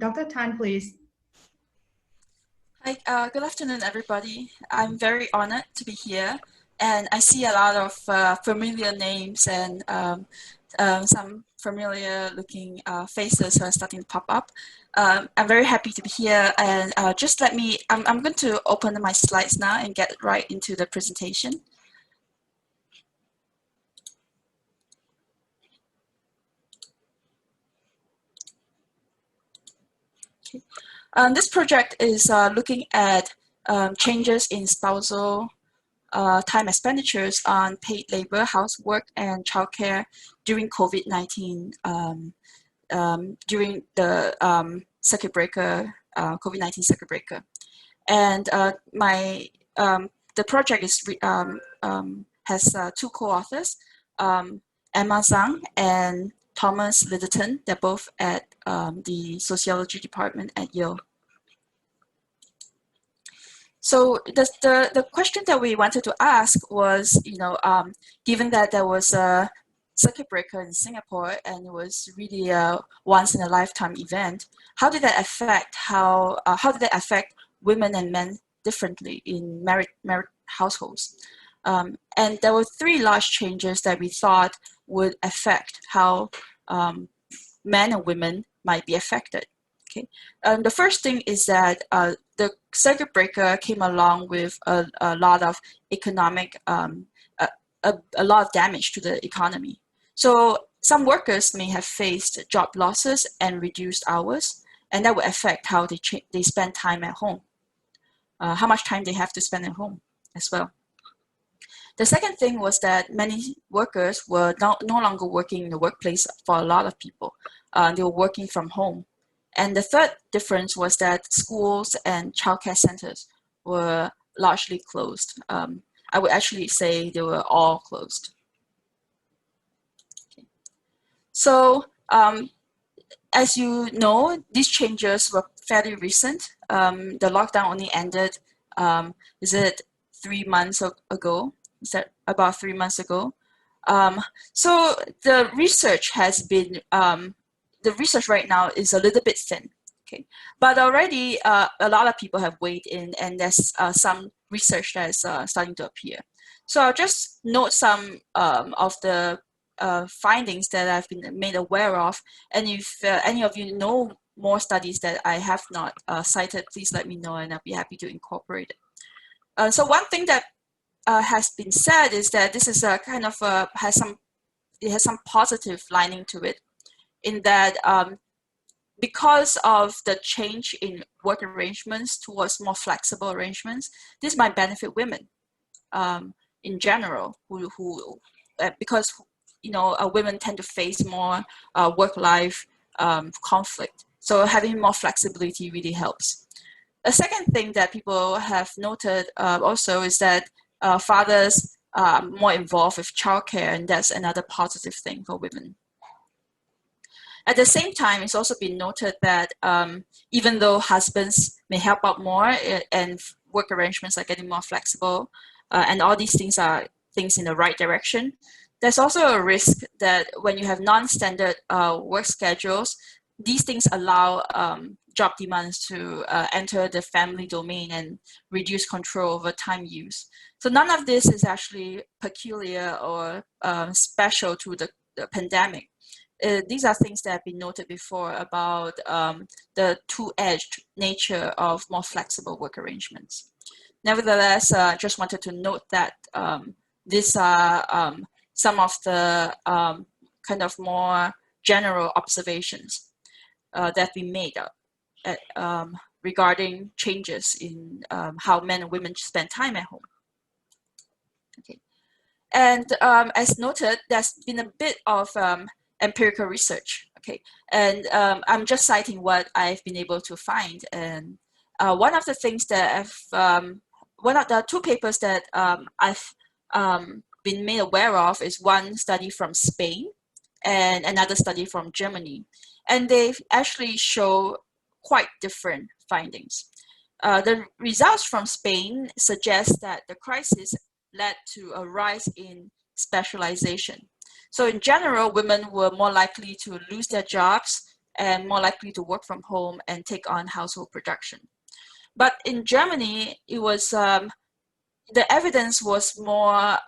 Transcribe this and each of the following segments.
Dr. Tan, please. Hi, good afternoon, everybody. I'm very honored to be here, and I see a lot of familiar names and some familiar-looking faces who are starting to pop up. I'm very happy to be here, and just let me, I'm going to open my slides now and get right into the presentation. Okay. This project is looking at changes in spousal time expenditures on paid labor, housework, and childcare during COVID-19, during the circuit breaker, COVID-19 circuit breaker. And the project is has two co-authors, Emma Zhang and Thomas Littleton. They're both at the sociology department at Yale. So the question that we wanted to ask was, given that there was a circuit breaker in Singapore and it was really a once in a lifetime event, how did that affect women and men differently in married households? And there were three large changes that we thought would affect how men and women might be affected. Okay, the first thing is that the circuit breaker came along with a lot of economic, a lot of damage to the economy. So some workers may have faced job losses and reduced hours, and that will affect how they spend time at home, how much time they have to spend at home as well. The second thing was that many workers were no longer working in the workplace for a lot of people. They were working from home. And the third difference was that schools and childcare centers were largely closed. I would actually say they were all closed. Okay. So as you know, these changes were fairly recent. The lockdown only ended, is it 3 months ago? Is that about 3 months ago? So the research has been, the research right now is a little bit thin, okay? But already a lot of people have weighed in, and there's some research that is starting to appear. So I'll just note some of the findings that I've been made aware of, and if any of you know more studies that I have not cited, please let me know, and I'll be happy to incorporate it. So one thing that has been said is that this is a kind of has some positive lining to it, in that because of the change in work arrangements towards more flexible arrangements, this might benefit women in general, because women tend to face more work-life conflict. So having more flexibility really helps. A second thing that people have noted also is that fathers are more involved with childcare, and that's another positive thing for women. At the same time, it's also been noted that even though husbands may help out more and work arrangements are getting more flexible, and all these things are things in the right direction, there's also a risk that when you have non-standard work schedules, these things allow job demands to enter the family domain and reduce control over time use. So none of this is actually peculiar or special to the pandemic. These are things that have been noted before about the two-edged nature of more flexible work arrangements. Nevertheless, I just wanted to note that these are some of the kind of more general observations that have been made regarding changes in how men and women spend time at home. Okay. And as noted, there's been a bit of empirical research, okay, and I'm just citing what I've been able to find. And one of the things that one of the two papers that I've been made aware of is one study from Spain and another study from Germany, and they actually show quite different findings. The results from Spain suggest that the crisis led to a rise in specialization. So in general, women were more likely to lose their jobs and more likely to work from home and take on household production. But in Germany, it was the evidence was more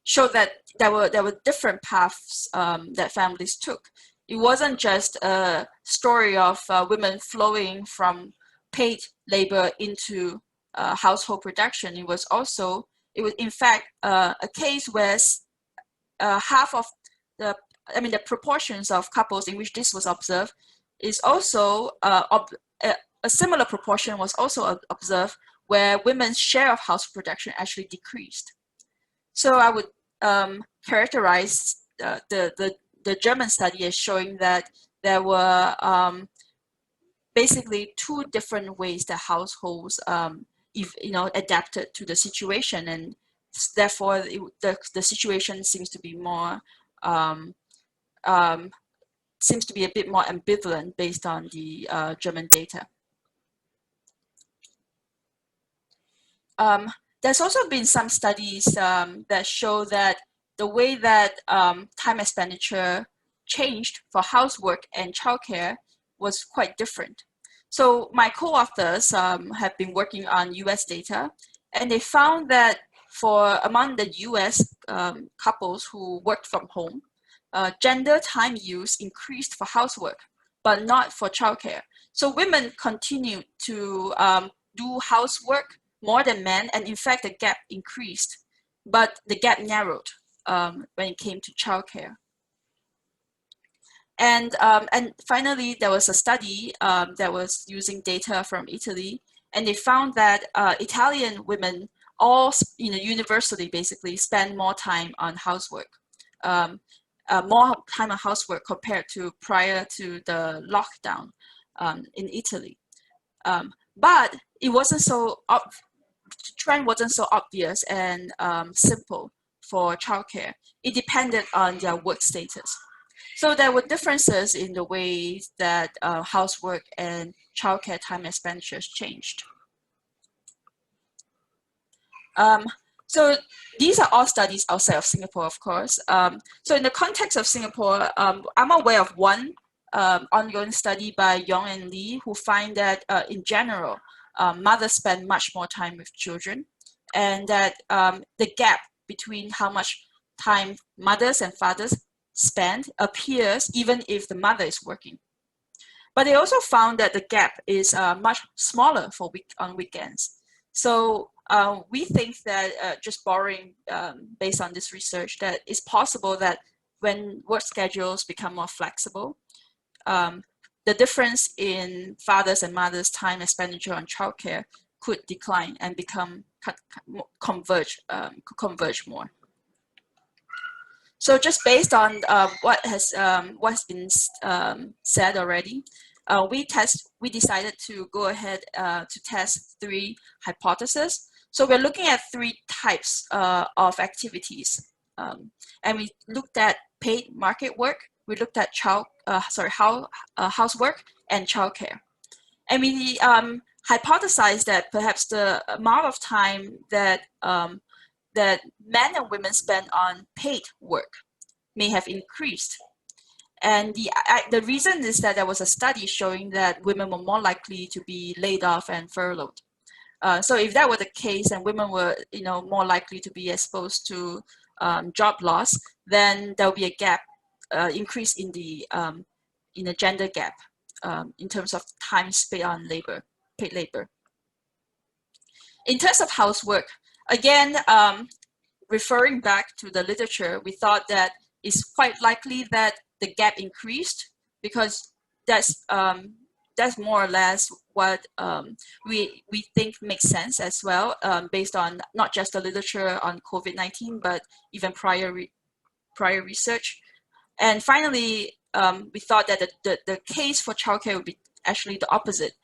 showed that there were different paths that families took. It wasn't just a story of women flowing from paid labor into household production. It was in fact a case where half of the proportions of couples in which this was observed is also a similar proportion was also observed where women's share of house production actually decreased. So I would characterize the German study as showing that there were basically two different ways that households adapted to the situation, and therefore the situation seems to be more seems to be a bit more ambivalent based on the German data. There's also been some studies that show that the way that time expenditure changed for housework and childcare was quite different. So my co-authors have been working on US data, and they found that among the US couples who worked from home, gender time use increased for housework, but not for childcare. So women continued to do housework more than men, and in fact the gap increased, but the gap narrowed when it came to childcare. And finally, there was a study that was using data from Italy, and they found that Italian women all, universally basically spend more time on housework, compared to prior to the lockdown in Italy. But it wasn't so the trend wasn't so obvious and simple for childcare. It depended on their work status. So there were differences in the ways that housework and childcare time expenditures changed. So these are all studies outside of Singapore, of course. So in the context of Singapore, I'm aware of one ongoing study by Yong and Lee, who find that in general, mothers spend much more time with children, and that the gap between how much time mothers and fathers spend appears even if the mother is working. But they also found that the gap is much smaller on weekends. So we think that just borrowing based on this research, that it's possible that when work schedules become more flexible, the difference in fathers and mothers' time expenditure on childcare could decline and converge more. So just based on what has been said already, we decided to go ahead to test 3 hypotheses. So we're looking at 3 types of activities, and we looked at paid market work, we looked at housework and childcare, and we hypothesized that perhaps the amount of time that that men and women spend on paid work may have increased. And the reason is that there was a study showing that women were more likely to be laid off and furloughed. So if that were the case, and women were more likely to be exposed to job loss, then there will be a gap, increase in the gender gap in terms of time spent on paid labor. In terms of housework, again, referring back to the literature, we thought that it's quite likely that the gap increased, because that's more or less what we think makes sense as well, based on not just the literature on COVID-19, but even prior research. And finally, we thought that the case for childcare would be actually the opposite,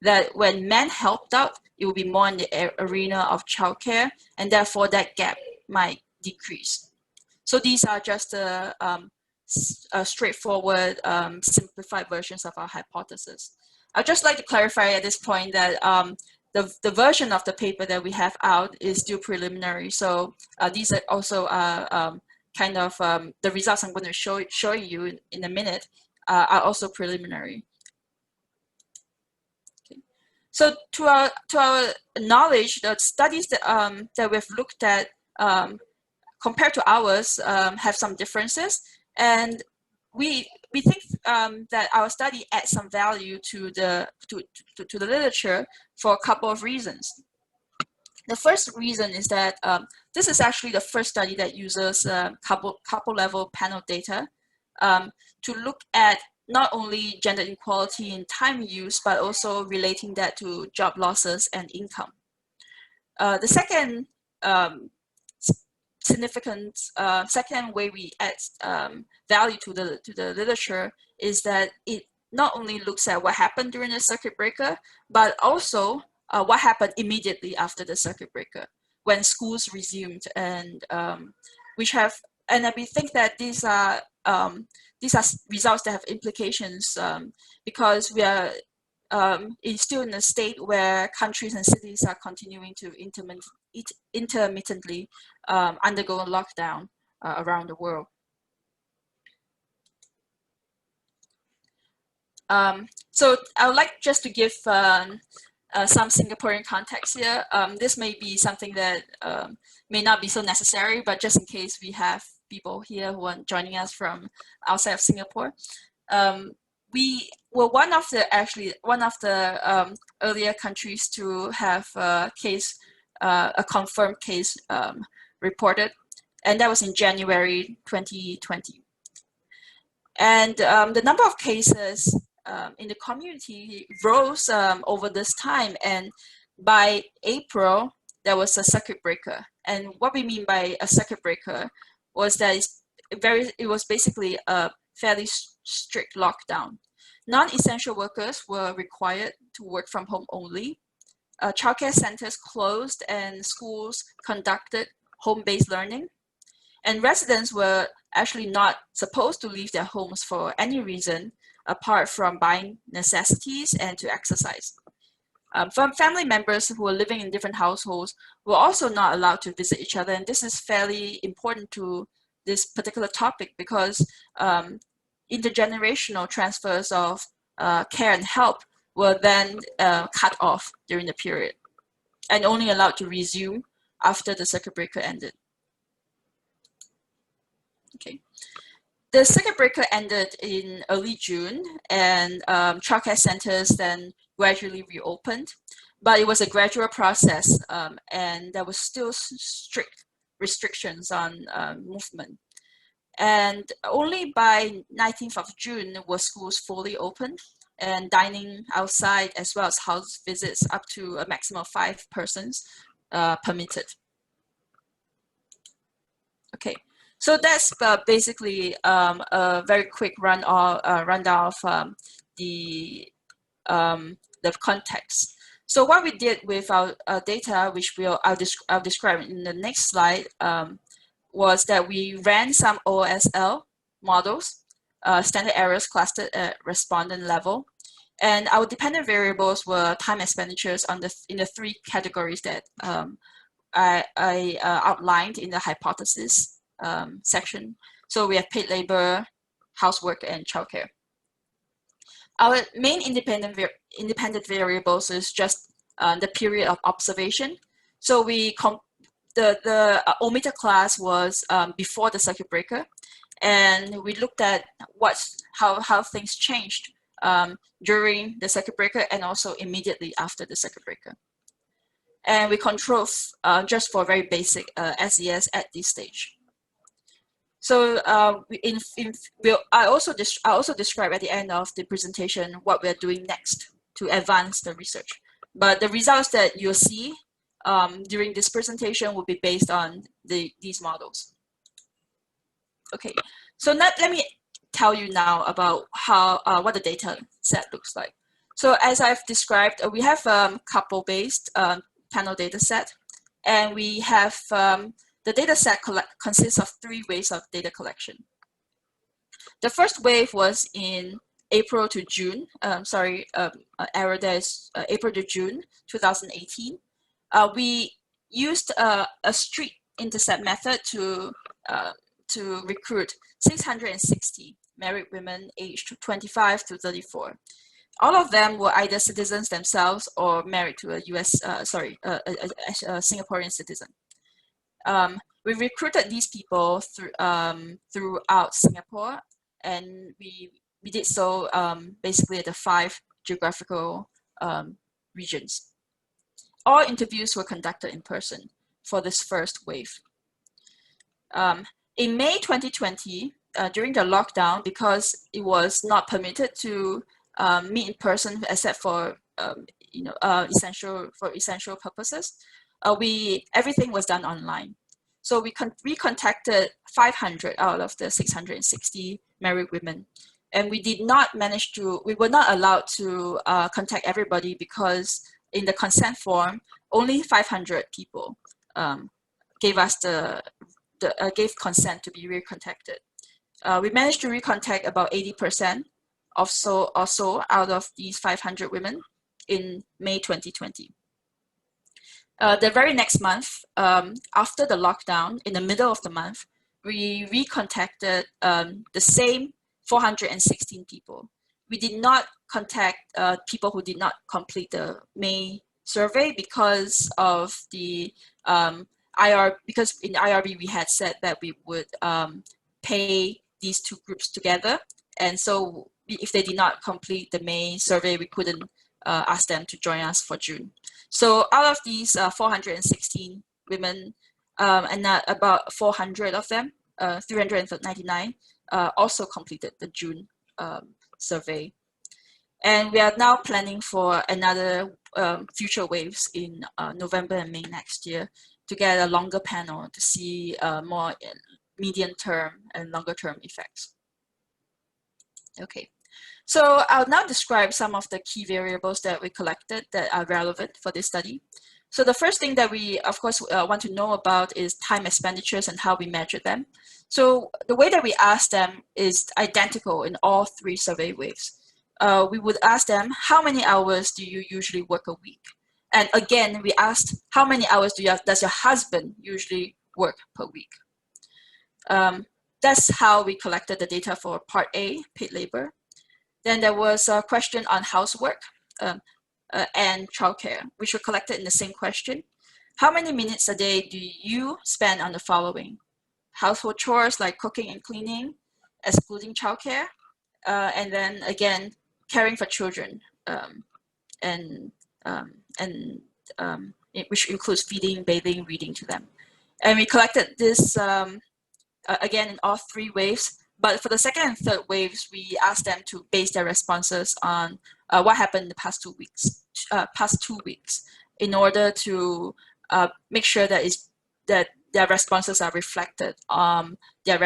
that when men helped out, it will be more in the arena of childcare, and therefore that gap might decrease. So these are just straightforward, simplified versions of our hypothesis. I'd just like to clarify at this point that the version of the paper that we have out is still preliminary. So these are also kind of the results I'm going to show you in a minute are also preliminary. Okay. So to our knowledge, the studies that we've looked at compared to ours have some differences, and we think that our study adds some value to the literature for a couple of reasons. The first reason is that this is actually the first study that uses couple level panel data to look at not only gender inequality in time use, but also relating that to job losses and income. The second significant second way we add value to the literature is that it not only looks at what happened during the circuit breaker, but also what happened immediately after the circuit breaker when schools resumed, and we think that these are results that have implications because we are still in a state where countries and cities are continuing to intermittently undergo a lockdown around the world. So I would like just to give some Singaporean context here. This may be something that may not be so necessary, but just in case we have people here who are joining us from outside of Singapore. We were one of the earlier countries to have a confirmed case reported, and that was in January 2020. And the number of cases in the community rose over this time, and by April there was a circuit breaker. And what we mean by a circuit breaker was that it was basically a fairly strict lockdown. Non-essential workers were required to work from home only. Childcare centers closed and schools conducted home-based learning. And residents were actually not supposed to leave their homes for any reason apart from buying necessities and to exercise. Family members who were living in different households were also not allowed to visit each other. And this is fairly important to this particular topic because intergenerational transfers of care and help were then cut off during the period and only allowed to resume after the circuit breaker ended. Okay. The circuit breaker ended in early June, and childcare centers then gradually reopened, but it was a gradual process, and there was still strict restrictions on movement. And only by 19th of June were schools fully open, and dining outside as well as house visits up to a maximum of 5 persons permitted. Okay. So that's basically a very quick rundown of the context. So what we did with our data, which I'll describe in the next slide, was that we ran some OSL models, standard errors clustered at respondent level, and our dependent variables were time expenditures in the 3 categories that I outlined in the hypothesis section. So we have paid labor, housework, and childcare. Our main independent variables is just the period of observation. So the omitted class was before the circuit breaker, and we looked at how things changed during the circuit breaker and also immediately after the circuit breaker. And we control just for very basic SES at this stage. So I also describe at the end of the presentation what we're doing next to advance the research. But the results that you'll see during this presentation will be based on these models. Okay, so let me tell you now about what the data set looks like. So as I've described, we have couple-based panel data set, and we have the data set consists of 3 waves of data collection. The first wave was in April to June. Error there is April to June 2018. We used a street intercept method to to recruit 660 married women aged 25 to 34. All of them were either citizens themselves or married to a Singaporean citizen. We recruited these people throughout Singapore, and we did so basically at the 5 geographical regions. All interviews were conducted in person for this first wave. In May 2020, during the lockdown, because it was not permitted to meet in person except for essential purposes, everything was done online. So we contacted 500 out of the 660 married women, and we were not allowed to contact everybody because in the consent form, only 500 people gave us gave consent to be recontacted. We managed to recontact about 80% or so out of these 500 women in May 2020. The very next month, after the lockdown, in the middle of the month, we recontacted the same 416 people. We did not contact people who did not complete the May survey because of the because in IRB we had said that we would pay these two groups together, and so if they did not complete the May survey, we couldn't ask them to join us for June. So out of these 416 women, and about 400 of them, 399, also completed the June survey. And we are now planning for another future waves in November and May next year to get a longer panel to see more medium-term and longer-term effects. Okay. So I'll now describe some of the key variables that we collected that are relevant for this study. So the first thing that we, of course, want to know about is time expenditures and how we measure them. So the way that we ask them is identical in all 3 survey waves. We would ask them, how many hours do you usually work a week? And again, we asked, how many hours does your husband usually work per week? That's how we collected the data for part A, paid labor. Then there was a question on housework and childcare, which were collected in the same question. How many minutes a day do you spend on the following? Household chores like cooking and cleaning, excluding childcare, and then again, caring for children, which includes feeding, bathing, reading to them. And we collected this again in all 3 waves. But for the second and third waves, we asked them to base their responses on what happened in the past 2 weeks, in order to make sure that their responses are reflected on their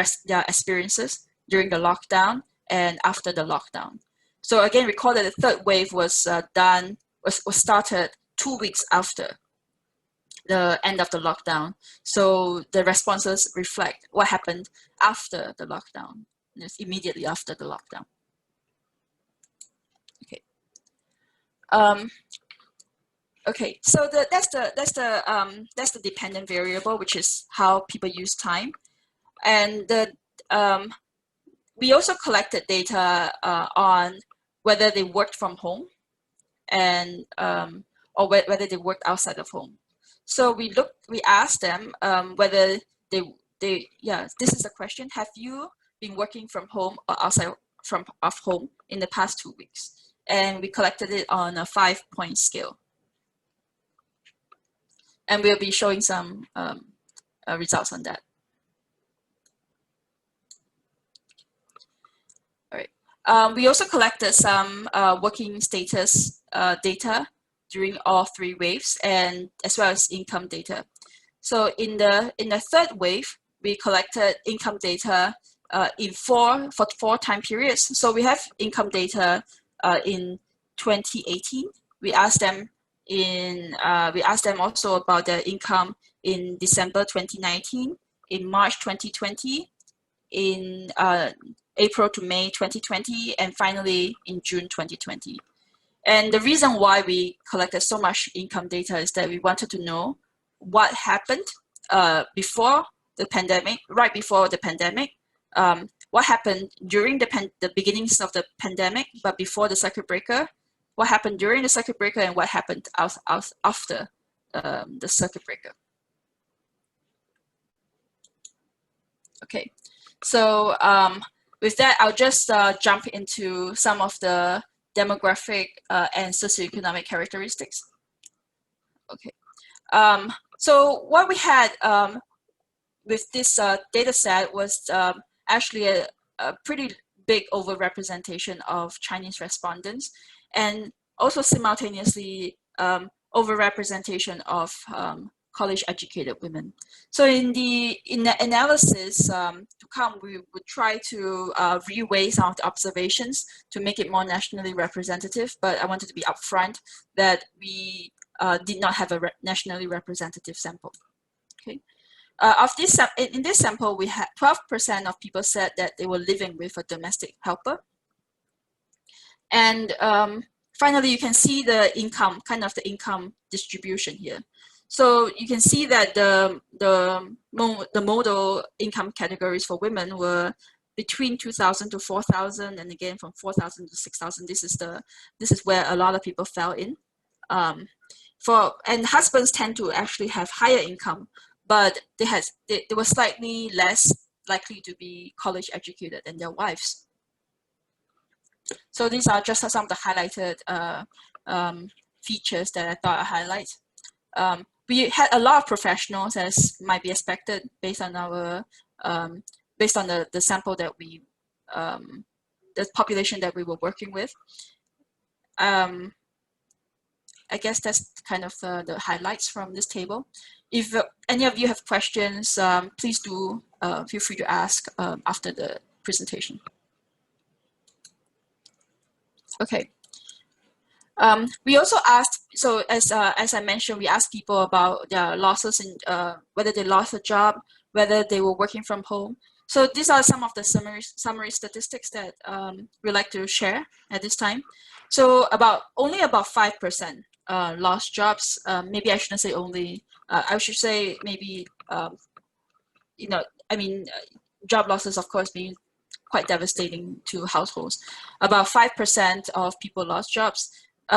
experiences during the lockdown and after the lockdown. So again, recall that the third wave was started 2 weeks after the end of the lockdown. So the responses reflect what happened after the lockdown, immediately after the lockdown. Okay. Okay. So that's the dependent variable, which is how people use time, and we also collected data on whether they worked from home and or whether they worked outside of home. So we asked them whether this is a question. Have you been working from home or outside of home in the past 2 weeks? And we collected it on a 5-point scale. And we'll be showing some results on that. All right. We also collected some working status data during all 3 waves, and as well as income data. So in the third wave, we collected income data for 4 time periods. So we have income data in 2018. We asked them also about their income in December 2019, in March 2020, in April to May 2020, and finally in June 2020. And the reason why we collected so much income data is that we wanted to know what happened before the pandemic, right before the pandemic, what happened during the beginnings of the pandemic, but before the circuit breaker, what happened during the circuit breaker, and what happened after the circuit breaker. Okay, so with that, I'll just jump into some of the demographic and socioeconomic characteristics. Okay, so what we had with this data set was actually a pretty big overrepresentation of Chinese respondents, and also simultaneously overrepresentation of college-educated women. So in the analysis to come, we would try to reweigh some of the observations to make it more nationally representative, but I wanted to be upfront that we did not have a nationally representative sample. Okay. In this sample, we had 12% of people said that they were living with a domestic helper. And finally, you can see the income, kind of the income distribution here. So you can see that the modal income categories for women were between 2,000 to 4,000, and again from 4,000 to 6,000. This is where a lot of people fell in. And husbands tend to actually have higher income, but they were slightly less likely to be college educated than their wives. So these are just some of the highlighted features that I thought I'd highlight. We had a lot of professionals, as might be expected, based on our based on the sample that we the population that we were working with. I guess that's kind of the highlights from this table. If any of you have questions, please do feel free to ask after the presentation. Okay. We also asked, so as I mentioned, we asked people about their losses and whether they lost a job, whether they were working from home. So these are some of the summary statistics that we like to share at this time. So only about 5% lost jobs. Maybe I shouldn't say only. I should say maybe, you know, I mean, job losses, of course, being quite devastating to households. About 5% of people lost jobs.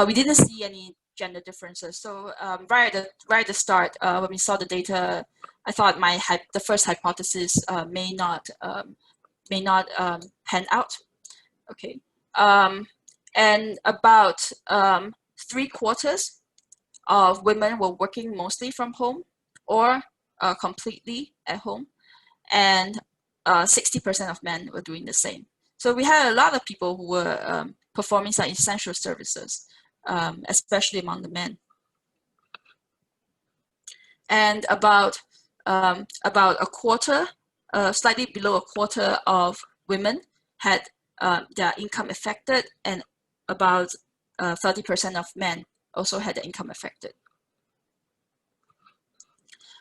We didn't see any gender differences. So right at the start, when we saw the data, I thought the first hypothesis may not pan out. Okay, and about 3/4 of women were working mostly from home or completely at home, and 60% of men were doing the same. So we had a lot of people who were performing some essential services, especially among the men. And about a quarter, slightly below a quarter of women had their income affected, and about 30% of men also had their income affected.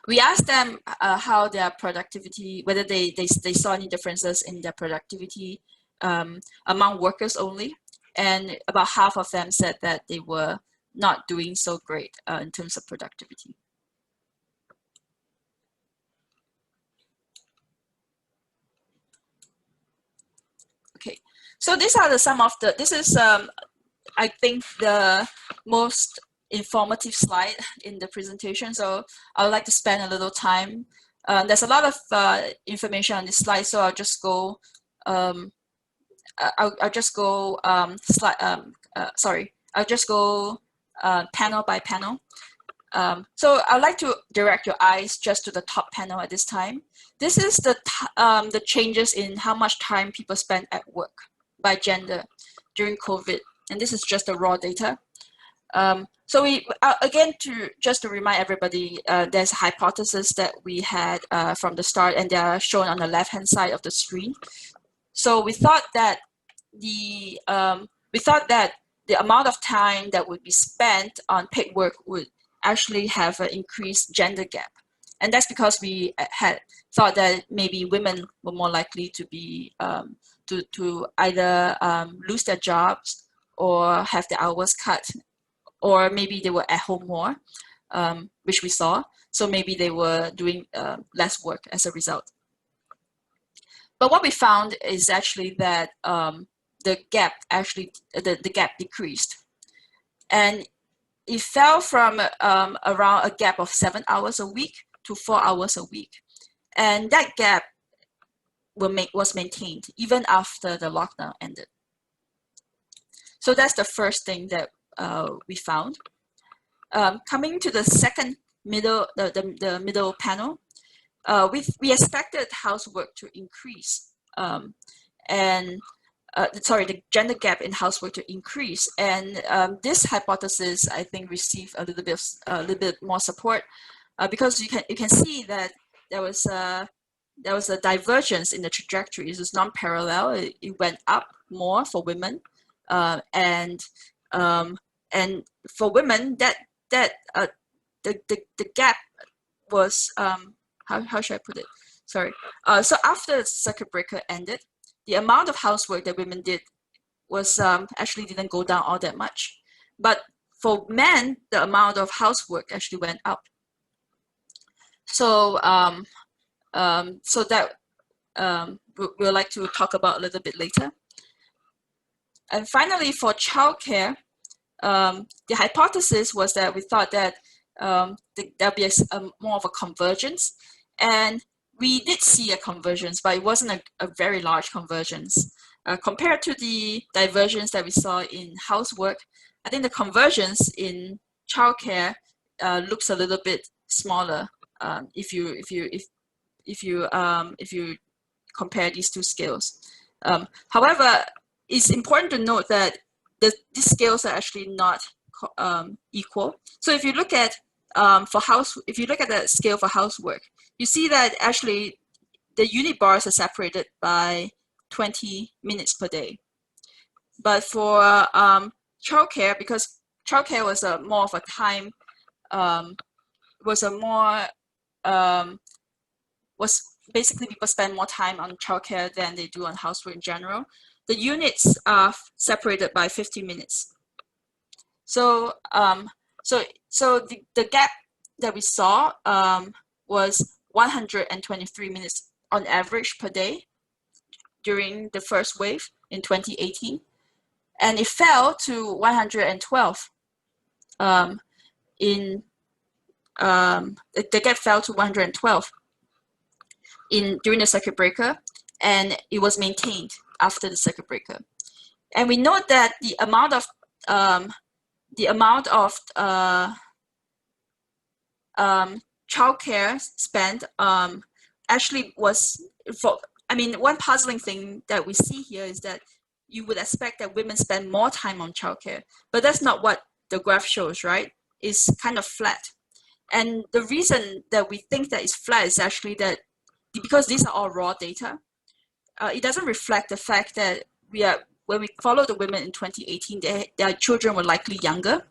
We asked them how their productivity, whether they saw any differences in their productivity among workers only, and about half of them said that they were not doing so great in terms of productivity. Okay, so these are this is I think the most informative slide in the presentation, so I would like to spend a little time. There's a lot of information on this slide, so I'll just go I'll just go panel by panel. So I'd like to direct your eyes just to the top panel at this time. This is the changes in how much time people spend at work by gender during COVID, and this is just the raw data. So we again, just to remind everybody, there's a hypothesis that we had from the start, and they are shown on the left-hand side of the screen. So we thought that the amount of time that would be spent on paid work would actually have an increased gender gap, and that's because we had thought that maybe women were more likely to be to either lose their jobs or have their hours cut, or maybe they were at home more. which we saw. So maybe they were doing less work as a result. But what we found is actually that the gap decreased, and it fell from around a gap of 7 hours a week to 4 hours a week, and that gap was maintained even after the lockdown ended. So that's the first thing that we found. Coming to the second the middle panel, we expected housework to increase, the gender gap in housework to increase, and this hypothesis, I think, received a little bit more support because you can see that there was a divergence in the trajectory. It was non-parallel. It went up more for women, and for women the gap was how should I put it? Sorry. So after the circuit breaker ended, the amount of housework that women did was actually didn't go down all that much. But for men, the amount of housework actually went up. So so that we'll like to talk about a little bit later. And finally, for childcare, the hypothesis was that we thought that there'll be more of a convergence, and we did see a convergence, but it wasn't a very large convergence. Compared to the divergence that we saw in housework, I think the convergence in childcare looks a little bit smaller if you compare these two scales. However, it's important to note that these scales are actually not equal. So if you look at the scale for housework, you see that actually the unit bars are separated by 20 minutes per day. But for childcare, because childcare was more of a time, was basically people spend more time on childcare than they do on housework in general. The units are separated by 50 minutes. So the gap that we saw was 123 minutes on average per day during the first wave in 2018, and it fell to 112 the gap fell to 112 during the circuit breaker, and it was maintained after the circuit breaker. And we note that the amount of childcare spent actually was one puzzling thing that we see here is that you would expect that women spend more time on childcare, but that's not what the graph shows, right? It's kind of flat. And the reason that we think that it's flat is actually that because these are all raw data, it doesn't reflect the fact that when we followed the women in 2018, their children were likely younger.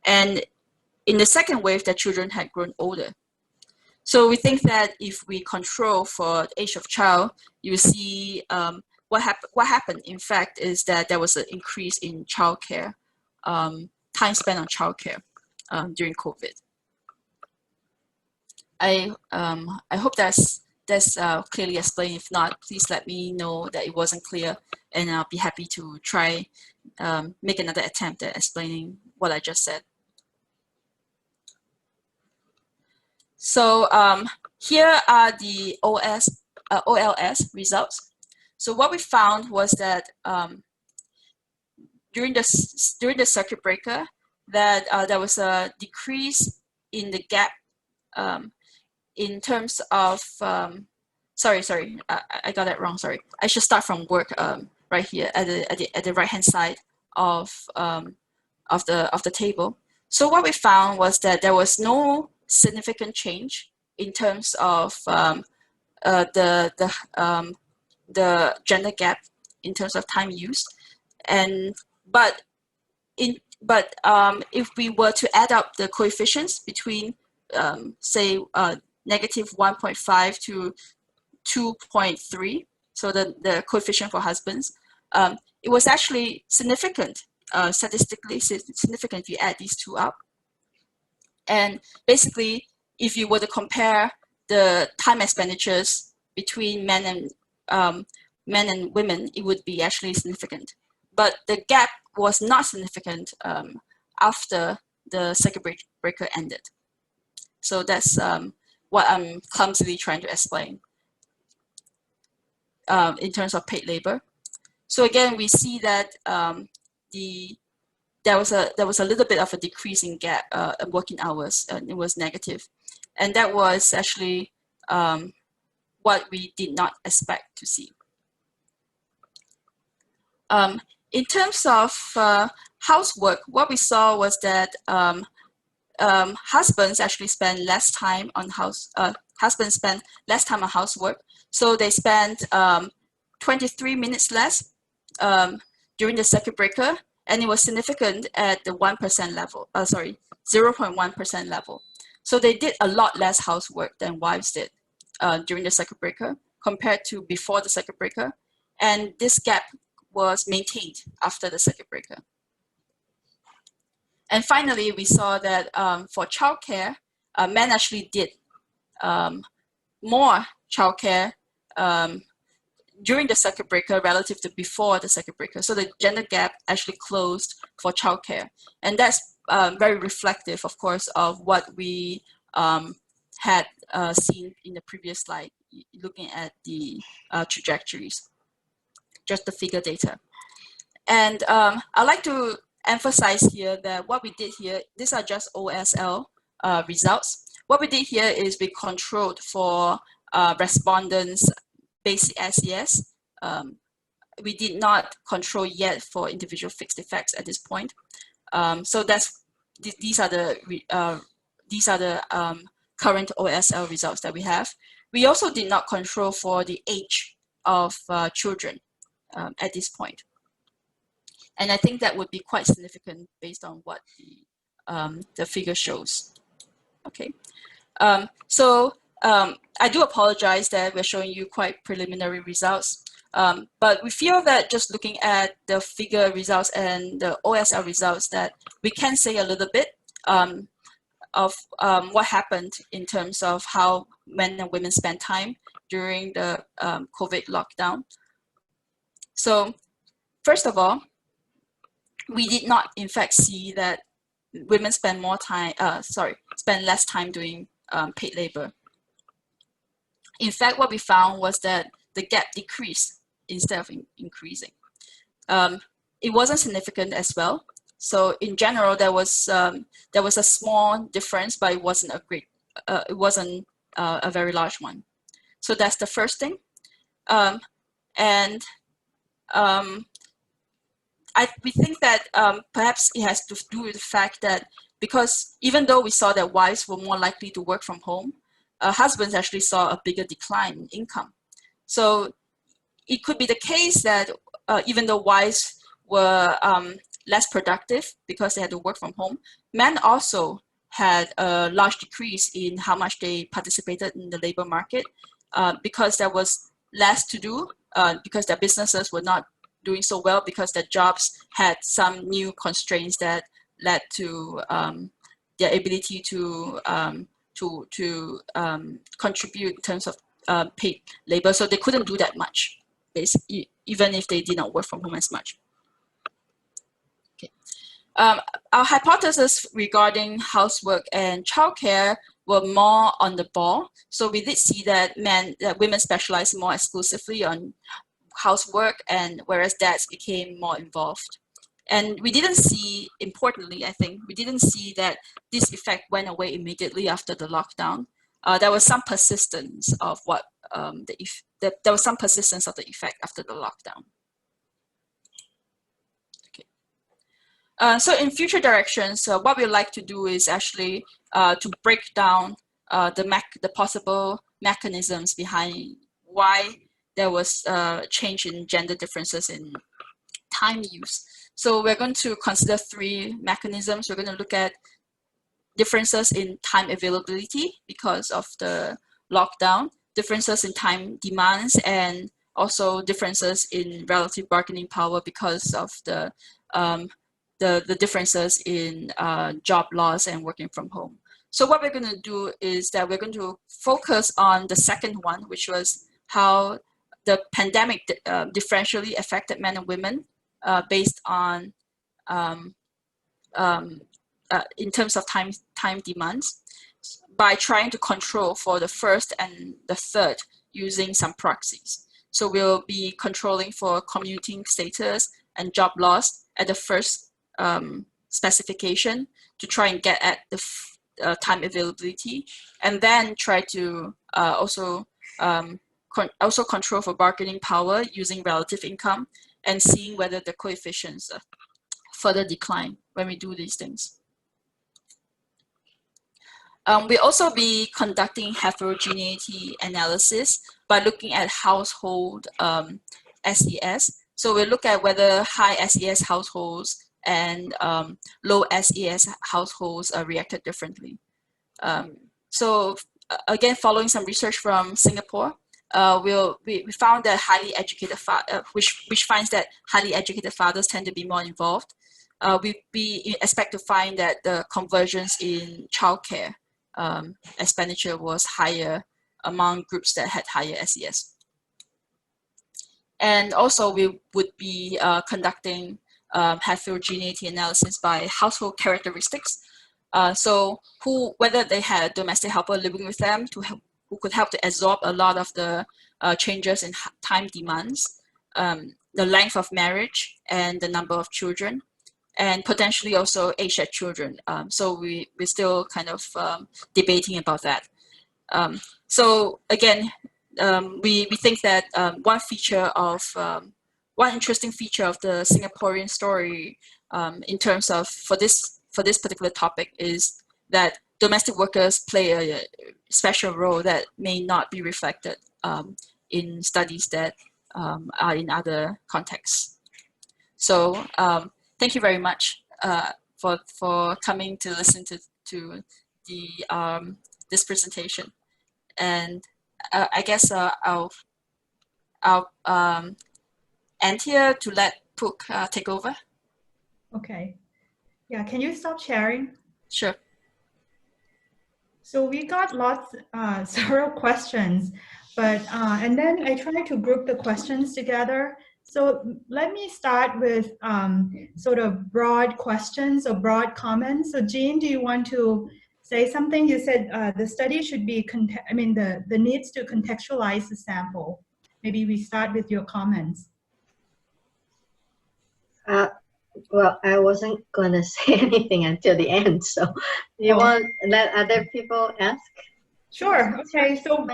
And in the second wave, their children had grown older. So we think that if we control for the age of child, you see what happened, in fact, is that there was an increase in childcare, time spent on childcare during COVID. I hope that's clearly explained. If not, please let me know that it wasn't clear, and I'll be happy to try make another attempt at explaining what I just said. So here are the OLS results. So what we found was that during the circuit breaker, that there was a decrease in the gap in terms of sorry, I got that wrong. Sorry, I should start from work right here at the right hand side of the table. So what we found was that there was no significant change in terms of the gender gap in terms of time used, but if we were to add up the coefficients between say negative 1.5 to 2.3, so the coefficient for husbands, it was actually significant, statistically significant if you add these two up. And basically, if you were to compare the time expenditures between men and women, it would be actually significant. But the gap was not significant after the circuit breaker ended. So that's what I'm clumsily trying to explain in terms of paid labor. So again, we see that there was a little bit of a decrease in gap working hours, and it was negative, and that was actually what we did not expect to see. In terms of housework, what we saw was that husbands actually spend less time on housework. So they spent 23 minutes less during the circuit breaker, and it was significant at the 1% level. 0.1% level. So they did a lot less housework than wives did during the circuit breaker compared to before the circuit breaker, and this gap was maintained after the circuit breaker. And finally, we saw that for childcare, men actually did more childcare during the circuit breaker relative to before the circuit breaker. So the gender gap actually closed for childcare. And that's very reflective, of course, of what we had seen in the previous slide, looking at the trajectories, just the figure data. And I'd like to emphasize here that what we did here, these are just OSL results. What we did here is we controlled for respondents' basic SES. We did not control yet for individual fixed effects at this point. So these are the current OSL results that we have. We also did not control for the age of children at this point. And I think that would be quite significant based on what the figure shows. Okay, so I do apologize that we're showing you quite preliminary results, but we feel that just looking at the figure results and the OSL results that we can say a little bit of what happened in terms of how men and women spend time during the COVID lockdown. So first of all, we did not in fact see that women spend less time doing paid labor. In fact, what we found was that the gap decreased instead of increasing. It wasn't significant as well. So in general, there was a small difference, but it wasn't a very large one. So that's the first thing. We think that perhaps it has to do with the fact that because even though we saw that wives were more likely to work from home, husbands actually saw a bigger decline in income. So it could be the case that even though wives were less productive because they had to work from home, men also had a large decrease in how much they participated in the labor market because there was less to do, because their businesses were not doing so well, because their jobs had some new constraints that led to their ability to contribute in terms of paid labor. So they couldn't do that much, basically, even if they did not work from home as much. Okay. Our hypothesis regarding housework and childcare were more on the ball. So we did see that women specialized more exclusively on housework, and whereas dads became more involved. And we didn't see, importantly, I think, we didn't see that this effect went away immediately after the lockdown. There was some persistence of there was some persistence of the effect after the lockdown. Okay. So in future directions, what we'd like to do is actually to break down the possible mechanisms behind why there was a change in gender differences in time use. So we're going to consider three mechanisms. We're going to look at differences in time availability because of the lockdown, differences in time demands, and also differences in relative bargaining power because of the differences in job loss and working from home. So what we're going to do is that we're going to focus on the second one, which was how the pandemic differentially affected men and women based on in terms of time demands, by trying to control for the first and the third using some proxies. So we'll be controlling for commuting status and job loss at the first specification to try and get at the time availability, and then try to also control for bargaining power using relative income and seeing whether the coefficients further decline when we do these things. We'll also be conducting heterogeneity analysis by looking at household SES. So we'll look at whether high SES households and low SES households are reacted differently. So again, following some research from Singapore, we found that highly educated which finds that highly educated fathers tend to be more involved. We expect to find that the convergence in childcare expenditure was higher among groups that had higher SES. And also we would be conducting heterogeneity analysis by household characteristics. So whether they had a domestic helper living with them who could help to absorb a lot of the changes in time demands, the length of marriage and the number of children, and potentially also age at children. So we're still kind of debating about that. So again, we think that one interesting feature of the Singaporean story in terms of for this particular topic is that domestic workers play a special role that may not be reflected in studies that are in other contexts. So thank you very much for coming to listen to the this presentation, and I guess I'll end here to let Puk take over. Okay. Yeah, can you stop sharing? Sure. So we got several questions, but and then I tried to group the questions together. So let me start with sort of broad questions or broad comments. So Jean, do you want to say something? You said the study should be, the needs to contextualize the sample. Maybe we start with your comments. Well, I wasn't going to say anything until the end, so you want to let other people ask? Sure. Okay. So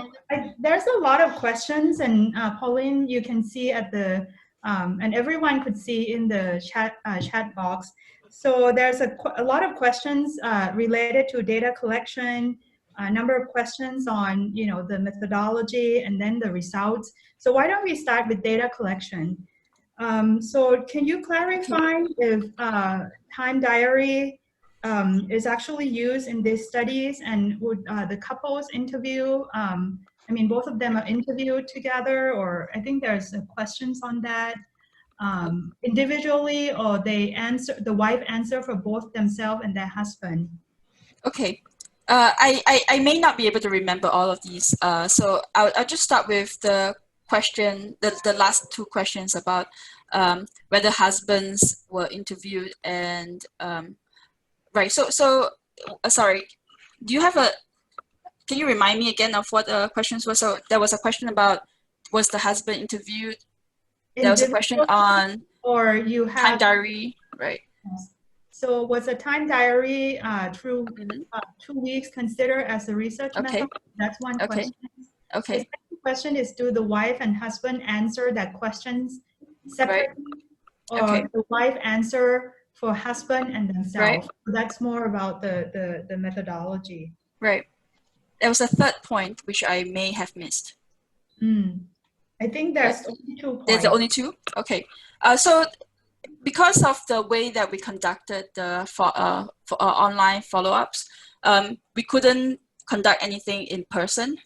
there's a lot of questions, and Pauline, you can see at the and everyone could see in the chat box. So there's a lot of questions related to data collection, a number of questions on the methodology, and then the results. So why don't we start with data collection? So can you clarify if time diary is actually used in these studies, and would the couples interview, both of them are interviewed together, or I think there's questions on that, individually, or the wife answer for both themselves and their husband? Okay. I may not be able to remember all of these, so I'll just start with the question, the last two questions about whether husbands were interviewed, and right. So sorry, do you have can you remind me again of what the questions were? So there was a question about, was the husband interviewed? There was a question on, or you have time diary, right? So was a time diary through 2 weeks considered as a research method? That's one question. Okay. The second question is, do the wife and husband answer that questions separately, or the wife answer for husband and themselves? Right. So that's more about the methodology. Right. There was a third point which I may have missed. I think there's only 2 points. There's only 2? Okay. So because of the way that we conducted the online follow-ups, we couldn't conduct anything in person.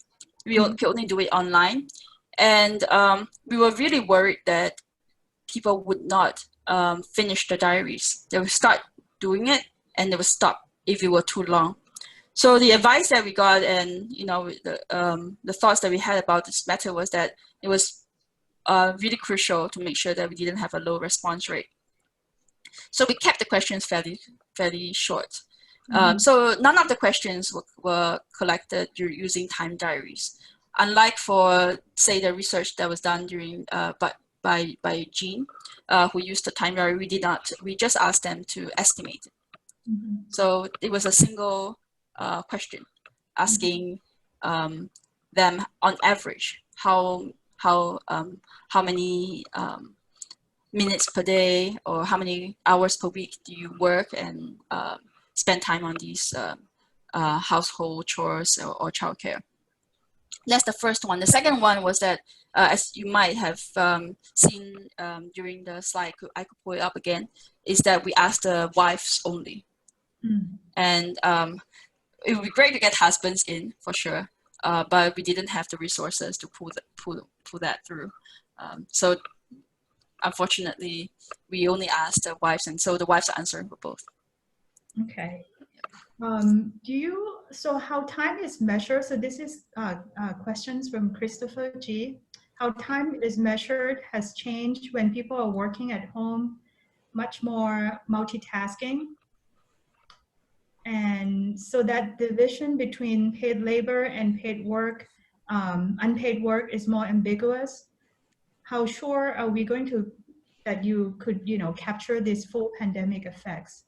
We could only do it online. And we were really worried that people would not finish the diaries. They would start doing it and they would stop if it were too long. So the advice that we got, and the thoughts that we had about this matter was that it was really crucial to make sure that we didn't have a low response rate. So we kept the questions fairly short. So none of the questions were collected using time diaries. Unlike for, say, the research that was done during by Jean, who used the time diary, we just asked them to estimate. So it was a single question asking them on average how many minutes per day or how many hours per week do you work and spend time on these household chores or childcare. That's the first one. The second one was that, as you might have seen during the slide, I could pull it up again, is that we asked the wives only. And it would be great to get husbands in for sure, but we didn't have the resources to pull that through. So unfortunately, we only asked the wives, and so the wives are answering for both. Okay. So how time is measured? So this is questions from Christopher G. How time is measured has changed when people are working at home, much more multitasking. And so that division between paid labor and paid work, unpaid work is more ambiguous. How sure are we going to, that you could, capture these full pandemic effects?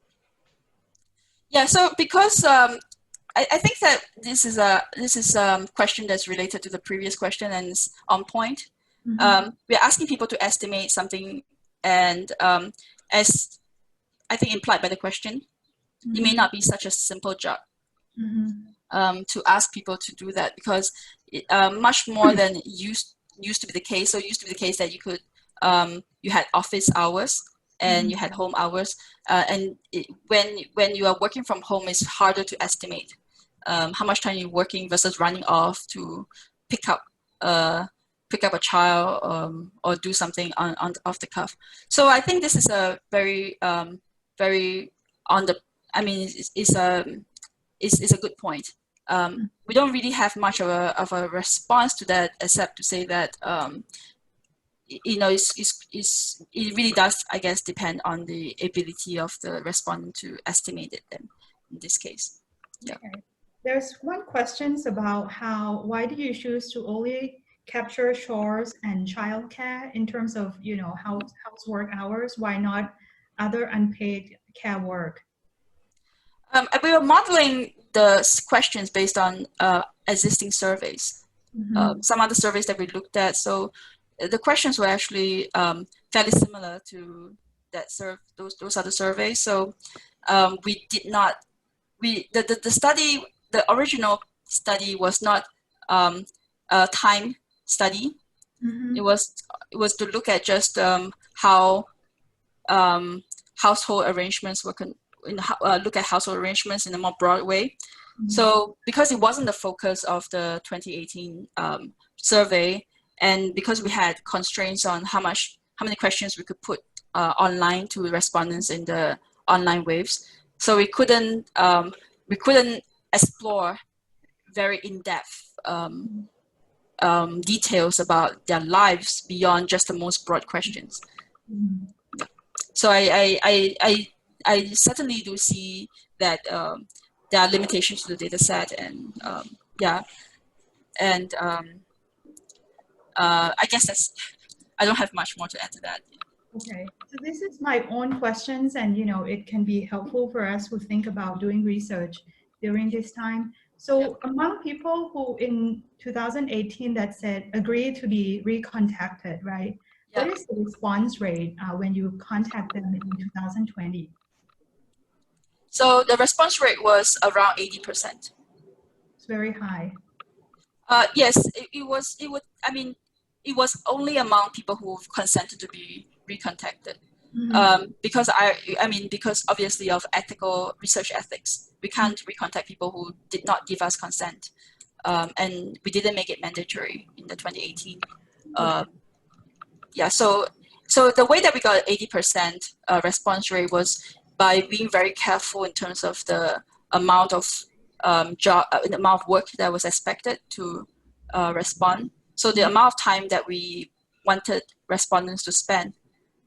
Yeah, so because I think that this is a question that's related to the previous question and is on point. We're asking people to estimate something, and as I think implied by the question, it may not be such a simple job to ask people to do that, because much more than used to be the case. So it used to be the case that you could you had office hours and you had home hours, and when you are working from home, it's harder to estimate how much time you're working versus running off to pick up a child or do something on off the cuff. So I think this is a very very on the, I mean, it's a good point. We don't really have much of a response to that, except to say that it really does, I guess, depend on the ability of the respondent to estimate it. Then, in this case, yeah. Okay. There's one question about why do you choose to only capture chores and childcare in terms of housework hours? Why not other unpaid care work? We were modeling the questions based on existing surveys. Some other surveys that we looked at. So the questions were actually fairly similar to that those other surveys. So we did not. The original study was not a time study. It was to look at just how household arrangements were look at household arrangements in a more broad way. So because it wasn't the focus of the 2018 survey, and because we had constraints on how many questions we could put online to respondents in the online waves, so we couldn't explore very in-depth details about their lives beyond just the most broad questions. So I certainly do see that there are limitations to the data set, and I guess I don't have much more to add to that. Okay, so this is my own questions, and it can be helpful for us who think about doing research during this time. So among people who in 2018 that said agree to be recontacted, right? What is the response rate when you contact them in 2020? So the response rate was around 80%. It's very high. Yes, it was only among people who consented to be recontacted. Because because obviously of research ethics, we can't recontact people who did not give us consent, and we didn't make it mandatory in the 2018. So the way that we got 80% response rate was by being very careful in terms of the amount of the amount of work that was expected to respond. So the amount of time that we wanted respondents to spend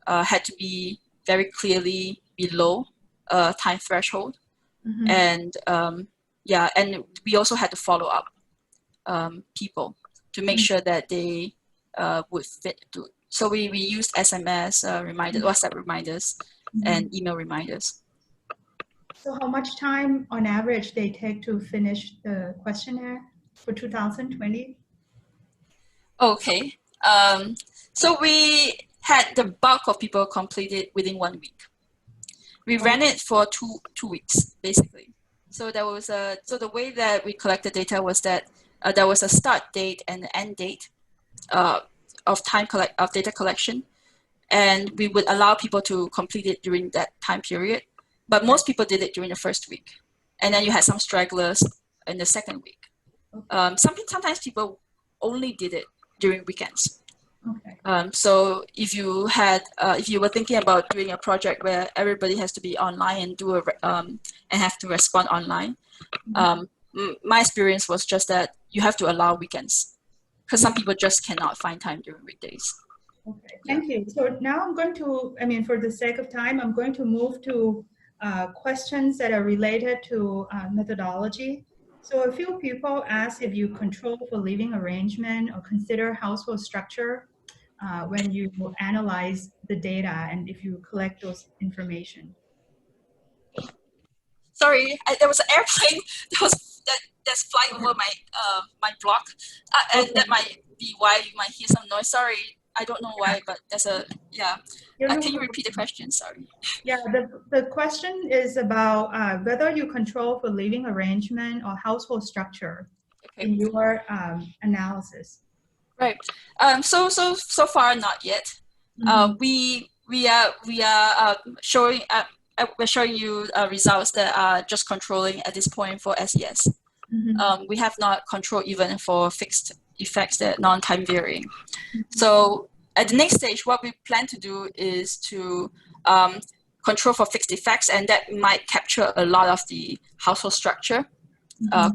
had to be very clearly below a time threshold. And and we also had to follow up people to make sure that they would fit to. So we used SMS reminders, WhatsApp reminders, and email reminders. So how much time on average they take to finish the questionnaire for 2020? Okay. So we had the bulk of people complete it within 1 week. We ran it for two weeks, basically. So there was so the way that we collected data was that there was a start date and an end date of data collection, and we would allow people to complete it during that time period. But most people did it during the first week, and then you had some stragglers in the second week. Sometimes people only did it during weekends. Okay. So if you were thinking about doing a project where everybody has to be online and and have to respond online, my experience was just that you have to allow weekends because some people just cannot find time during weekdays. Okay, thank you. So now I'm going to, for the sake of time, I'm going to move to questions that are related to methodology. So a few people asked if you control for living arrangement or consider household structure when you analyze the data and if you collect those information. Sorry, there was an airplane that's flying over my block, and that might be why you might hear some noise. Sorry, I don't know why, but there's a can you repeat the question? Sorry. Yeah, the question is about whether you control for living arrangement or household structure in your analysis. Right. So far not yet. We're showing you results that are just controlling at this point for SES. We have not controlled even for fixed effects that are non-time varying. So at the next stage, what we plan to do is to control for fixed effects, and that might capture a lot of the household structure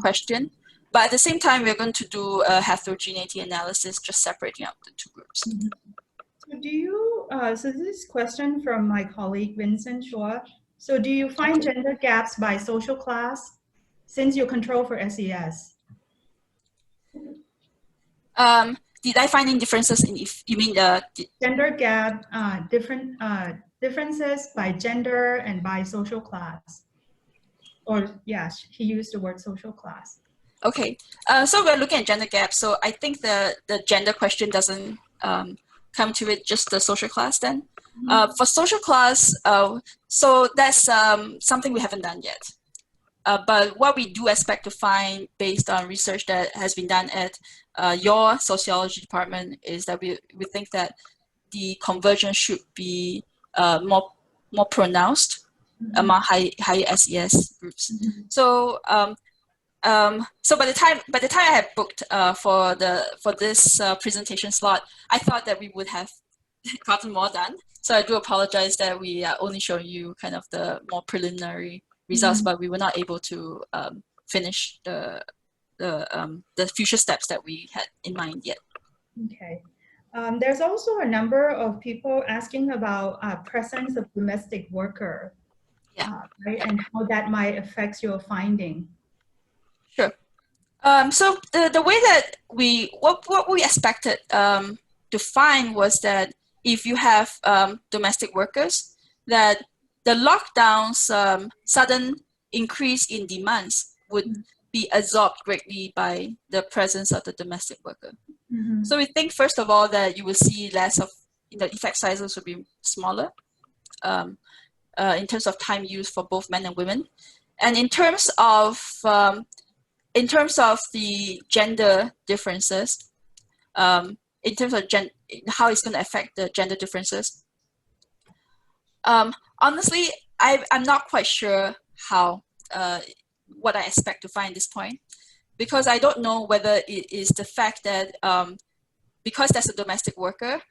question. But at the same time, we're going to do a heterogeneity analysis, just separating out the two groups. So do you, so this is a question from my colleague, Vincent Chua. So do you find gender gaps by social class since you control for SES? Did I find any differences in, if you mean the gender gap, differences by gender and by social class? Or yes, he used the word social class. Okay, so we're looking at gender gaps. So I think the gender question doesn't come to it, just the social class then. For social class, so that's something we haven't done yet. But what we do expect to find based on research that has been done at your sociology department is that we think that the convergence should be more pronounced among higher SES groups. So so by the time I had booked for this presentation slot, I thought that we would have gotten more done. So I do apologize that we are only showing you kind of the more preliminary results, but we were not able to finish the future steps that we had in mind yet. Okay. There's also a number of people asking about presence of domestic worker, right, and how that might affect your finding. Sure. So the way that what we expected to find was that if you have domestic workers, that the lockdown's sudden increase in demands would be absorbed greatly by the presence of the domestic worker. So we think, first of all, that you will see less of, the effect sizes will be smaller in terms of time used for both men and women. And in terms of the gender differences, in terms of how it's going to affect the gender differences, honestly, I'm not quite sure how what I expect to find at this point, because I don't know whether it is the fact that because that's a domestic worker,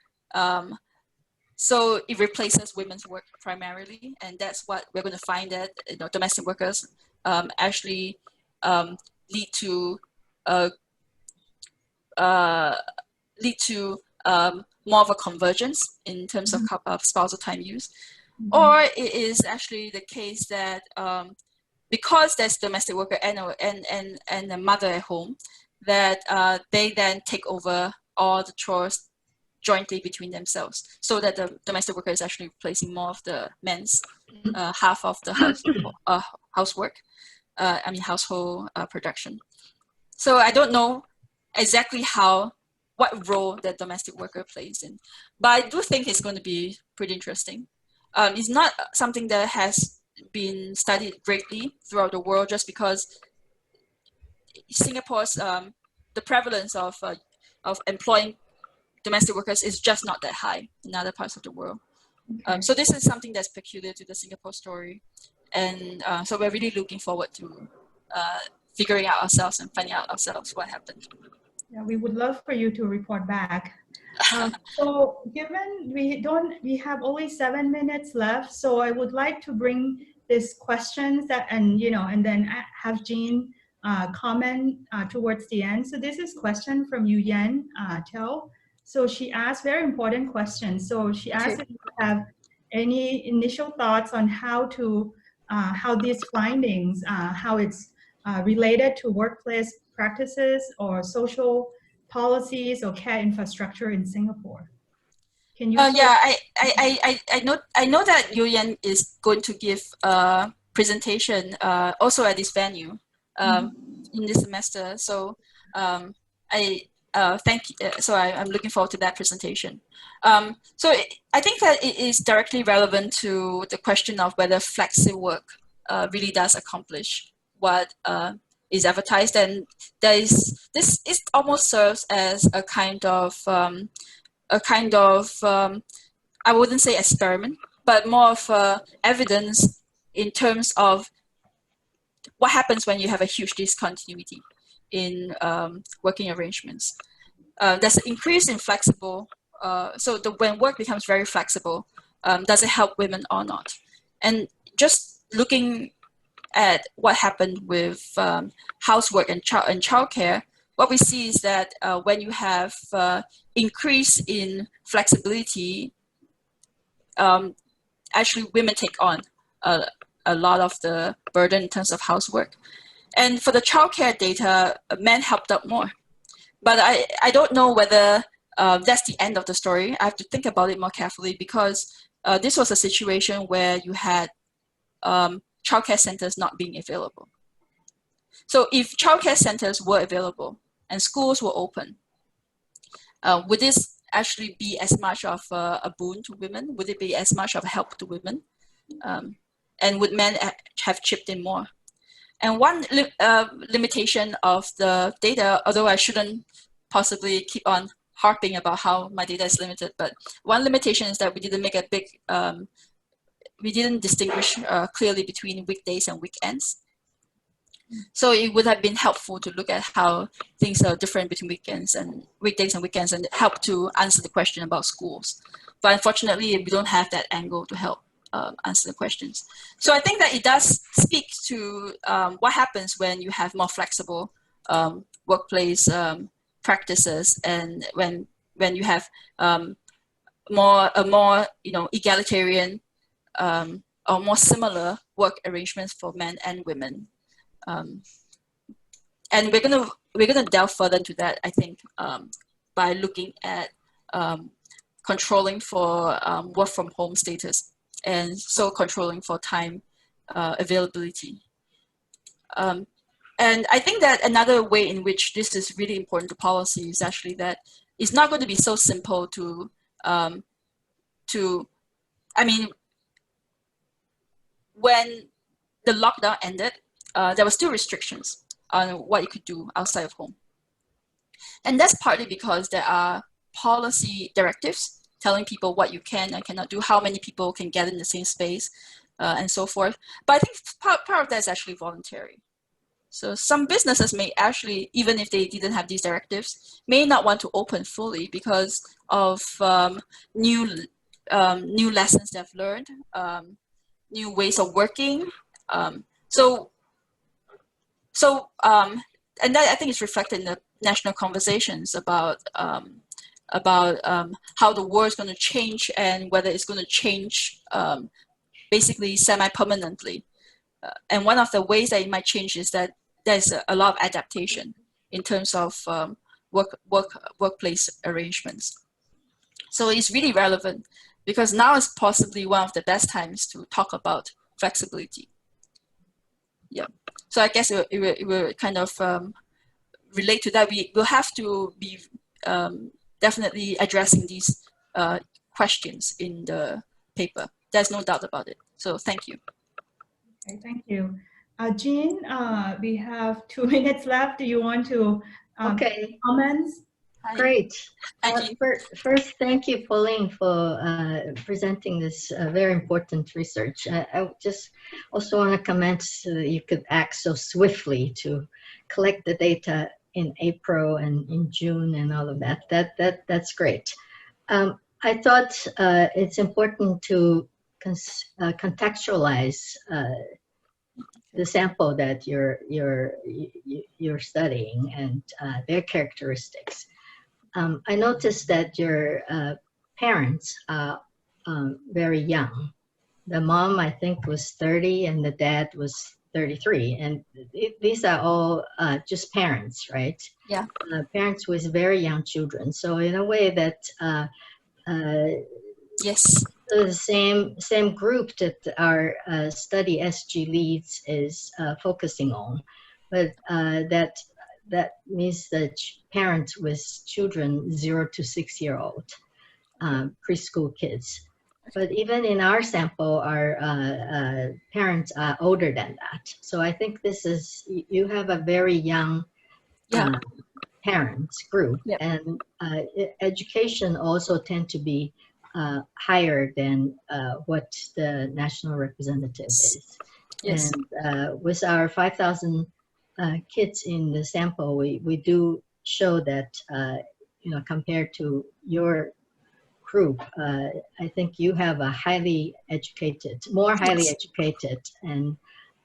so it replaces women's work primarily, and that's what we're going to find, that domestic workers actually lead to more of a convergence in terms of spousal time use, or it is actually the case that because there's domestic worker and a mother at home, that they then take over all the chores jointly between themselves, so that the domestic worker is actually replacing more of the men's half of the housework. Household production. So I don't know exactly what role that domestic worker plays in, but I do think it's going to be pretty interesting. It's not something that has been studied greatly throughout the world, just because Singapore's the prevalence of employing domestic workers is just not that high in other parts of the world. Okay. So this is something that's peculiar to the Singapore story, and so we're really looking forward to figuring out ourselves and finding out ourselves what happened. Yeah, we would love for you to report back. So given we have only 7 minutes left, so I would like to bring these questions and then have Jean comment towards the end. So this is question from Yu Yan Teo. So she asked very important questions. So she asked if you have any initial thoughts on how these findings, how it's related to workplace practices or social policies or care infrastructure in Singapore. Can you? I know that Yu Yan is going to give a presentation also at this venue in this semester. So thank you. So I'm looking forward to that presentation. I think that it is directly relevant to the question of whether flexi work really does accomplish what is advertised, and this almost serves as a kind of I wouldn't say experiment, but more of evidence in terms of what happens when you have a huge discontinuity in working arrangements. There's an increase in flexible, when work becomes very flexible, does it help women or not? And just looking at what happened with housework and childcare, what we see is that when you have increase in flexibility, actually women take on a lot of the burden in terms of housework. And for the childcare data, men helped out more. But I don't know whether that's the end of the story. I have to think about it more carefully, because this was a situation where you had childcare centers not being available. So if childcare centers were available and schools were open, would this actually be as much of a boon to women? Would it be as much of a help to women? And would men have chipped in more? And one limitation of the data, although I shouldn't possibly keep on harping about how my data is limited, but one limitation is that we didn't make a big, we didn't distinguish clearly between weekdays and weekends. So it would have been helpful to look at how things are different between weekdays and weekends, and help to answer the question about schools. But unfortunately, we don't have that angle to help answer the questions. So I think that it does speak to what happens when you have more flexible workplace practices, and when you have more egalitarian or more similar work arrangements for men and women. And we're gonna delve further into that, I think, by looking at controlling for work from home status, and so controlling for time availability. And I think that another way in which this is really important to policy is actually that it's not going to be so simple to when the lockdown ended, there were still restrictions on what you could do outside of home. And that's partly because there are policy directives telling people what you can and cannot do, how many people can get in the same space, and so forth. But I think part of that is actually voluntary. So some businesses may actually, even if they didn't have these directives, may not want to open fully because of new lessons they've learned, new ways of working. So So, and that I think is reflected in the national conversations about how the world is going to change and whether it's going to change basically semi-permanently. And one of the ways that it might change is that there's a lot of adaptation in terms of workplace arrangements. So it's really relevant because now is possibly one of the best times to talk about flexibility. Yeah. So I guess it will kind of relate to that. We will have to be definitely addressing these questions in the paper. There's no doubt about it. So thank you. Okay, thank you. Jean, we have 2 minutes left. Do you want to Okay. comments? Hi. Great. Hi, Jean. First, thank you, Pauline, for presenting this very important research. I just also want to comment so that you could act so swiftly to collect the data in April and in June and all of that. That's great. I thought it's important to contextualize the sample that you're studying and their characteristics. I noticed that your parents are very young. The mom, I think, was 30 and the dad was 33. And these are all just parents, right? Yeah. Parents with very young children. So in a way that Yes. the same group that our study SG Leads is focusing on, but that means that parents with children 0 to 6 year old, preschool kids. But even in our sample, our parents are older than that. So I think this is, you have a very young parents group. Yep. And education also tend to be higher than what the national representative is. Yes. And with our 5,000 kids in the sample, we do show that, compared to your group, I think you have a more highly educated and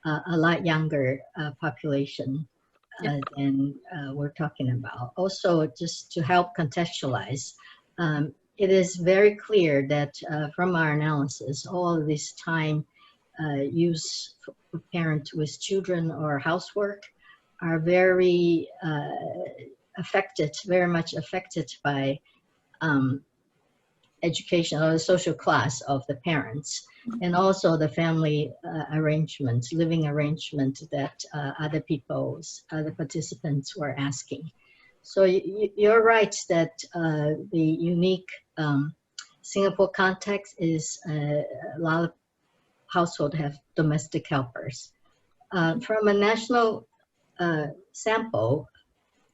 a lot younger population than we're talking about. Also, just to help contextualize, it is very clear that from our analysis, all of this time use for parents with children or housework are very very much affected by education or the social class of the parents, and also the family arrangements, living arrangement that other participants were asking. So you're right that the unique Singapore context is a lot of households have domestic helpers. From a national sample,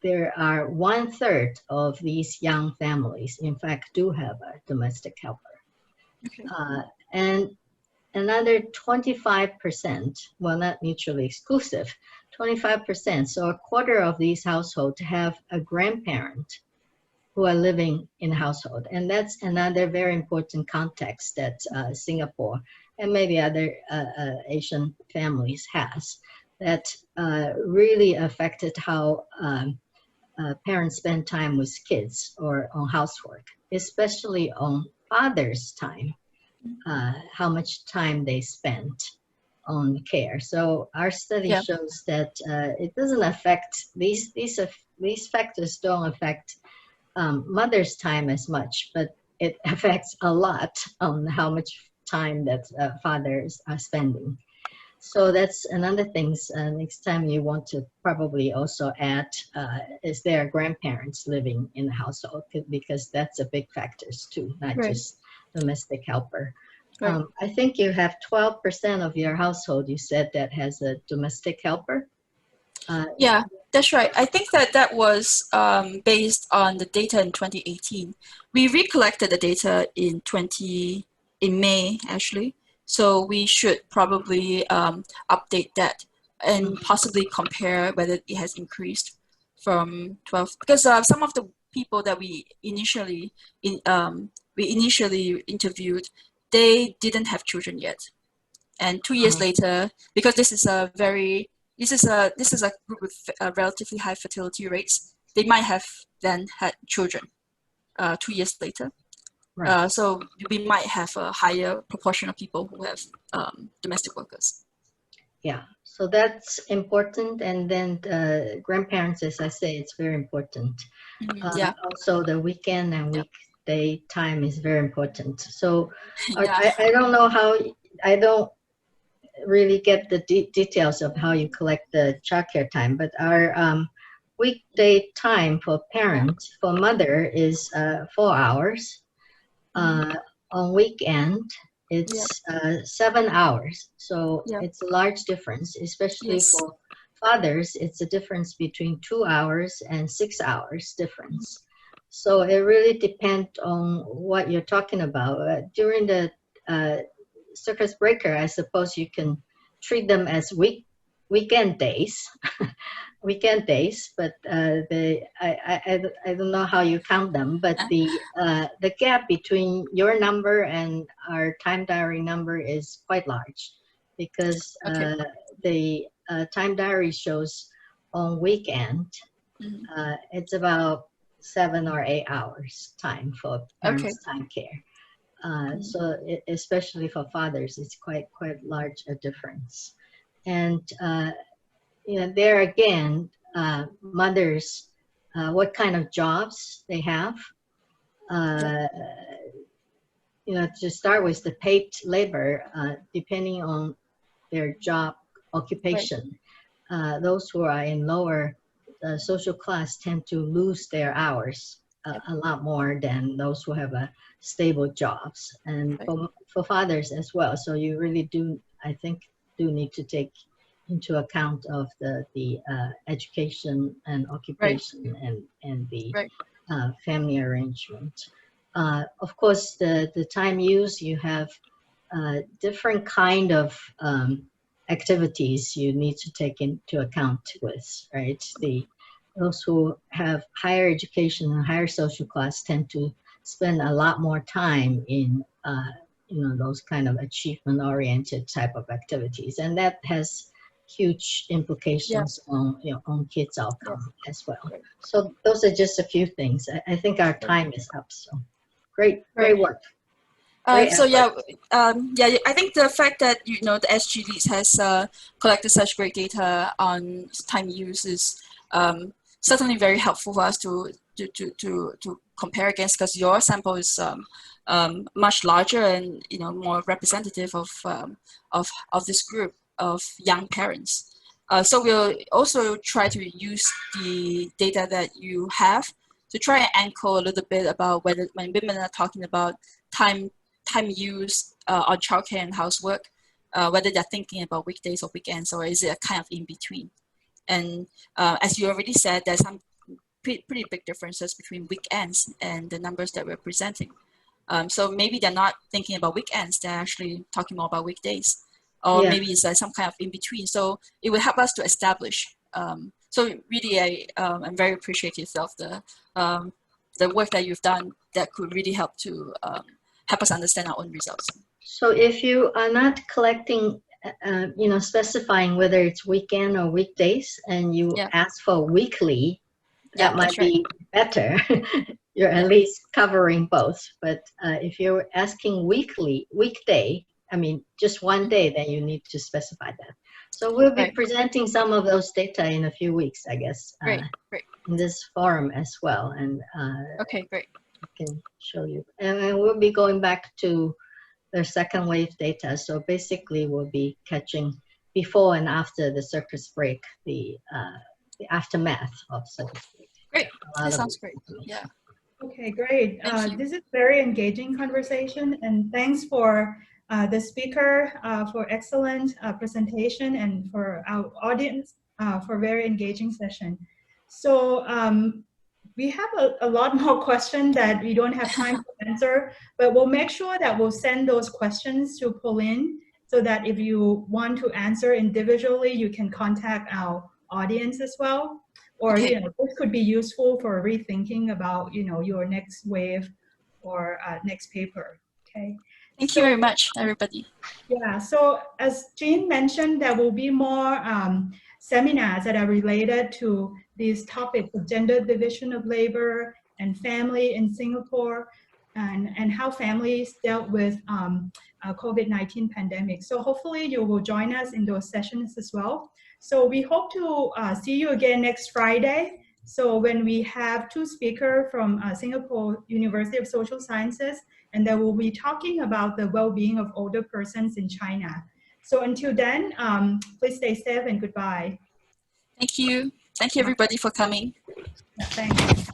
there are 1/3 of these young families, in fact, do have a domestic helper. Okay. And another 25%, well, not mutually exclusive, 25%, so a quarter of these households have a grandparent who are living in a household. And that's another very important context that Singapore and maybe other Asian families has, that really affected how parents spend time with kids or on housework, especially on father's time, how much time they spent on care. So our study shows that it doesn't affect, these factors don't affect mother's time as much, but it affects a lot on how much time that fathers are spending. So that's another thing. Next time you want to probably also add, is there grandparents living in the household? Because that's a big factor too, not just domestic helper. Right. I think you have 12% of your household, you said, that has a domestic helper. Yeah, that's right. I think that was based on the data in 2018. We recollected the data in May, actually. So we should probably update that and possibly compare whether it has increased from 12. Because some of the people that we initially interviewed, they didn't have children yet. And 2 years later, because this is a very this is a group with relatively high fertility rates. They might have then had children 2 years later. Right. So we might have a higher proportion of people who have domestic workers. Yeah, so that's important. And then grandparents, as I say, it's very important. Yeah. Also, the weekend and weekday time is very important. So Yeah. I don't know how, I don't really get the details of how you collect the childcare time, but our weekday time for parents, for mother, is 4 hours. On weekend, it's 7 hours. So it's a large difference, especially for fathers. It's a difference between 2 hours and 6 hours difference. So it really depends on what you're talking about. During the circus breaker, I suppose you can treat them as weekend days. Weekend days, but I don't know how you count them, but the gap between your number and our time diary number is quite large, because the time diary shows on weekend it's about 7 or 8 hours time for parents' time care. So especially for fathers, it's quite large a difference. And you know, there again, mothers, what kind of jobs they have. You know, to start with, the paid labor, depending on their job occupation, those who are in lower social class tend to lose their hours a lot more than those who have a stable jobs, and for fathers as well. So you really do, I think, do need to take into account of the education and occupation and the family arrangement. Of course, the time use, you have different kind of activities you need to take into account with, right? Those who have higher education and higher social class tend to spend a lot more time in you know, those kind of achievement-oriented type of activities, and that has huge implications on, you know, on kids' outcome as well. So those are just a few things. I think our time is up. So great work. So I think the fact that, you know, the SG Leads has collected such great data on time use is certainly very helpful for us to compare against, because your sample is much larger and, you know, more representative of this group of young parents. So we'll also try to use the data that you have to try and anchor a little bit about whether, when women are talking about time use on childcare and housework, whether they're thinking about weekdays or weekends, or is it a kind of in between. And as you already said, there's some pretty big differences between weekends and the numbers that we're presenting. So maybe they're not thinking about weekends, they're actually talking more about weekdays. Or maybe it's some kind of in between. So it will help us to establish. So really, I'm very appreciative of the work that you've done that could really help to help us understand our own results. So if you are not collecting, you know, specifying whether it's weekend or weekdays, and you ask for weekly, that might be better. You're at least covering both. But if you're asking weekday, I mean, just one day, then you need to specify that. So we'll be presenting some of those data in a few weeks, I guess, in this forum as well. And great. I can show you. And we'll be going back to the second wave data. So basically, we'll be catching before and after the circus break, the aftermath of circus break. Great. That sounds great. Yeah. Okay, great. This is very engaging conversation, and thanks for the speaker for excellent presentation, and for our audience for very engaging session. So we have a lot more questions that we don't have time to answer, but we'll make sure that we'll send those questions to Pauline, so that if you want to answer individually, you can contact our audience as well. Or, you know, this could be useful for rethinking about, you know, your next wave or next paper. Okay. Thank you very much, everybody. Yeah. So as Jean mentioned, there will be more seminars that are related to these topics of gender division of labor and family in Singapore, and how families dealt with COVID-19 pandemic. So hopefully you will join us in those sessions as well. So we hope to see you again next Friday. So when we have two speakers from Singapore University of Social Sciences, and they will be talking about the well-being of older persons in China. So until then, please stay safe and goodbye. Thank you. Thank you everybody for coming. Thanks.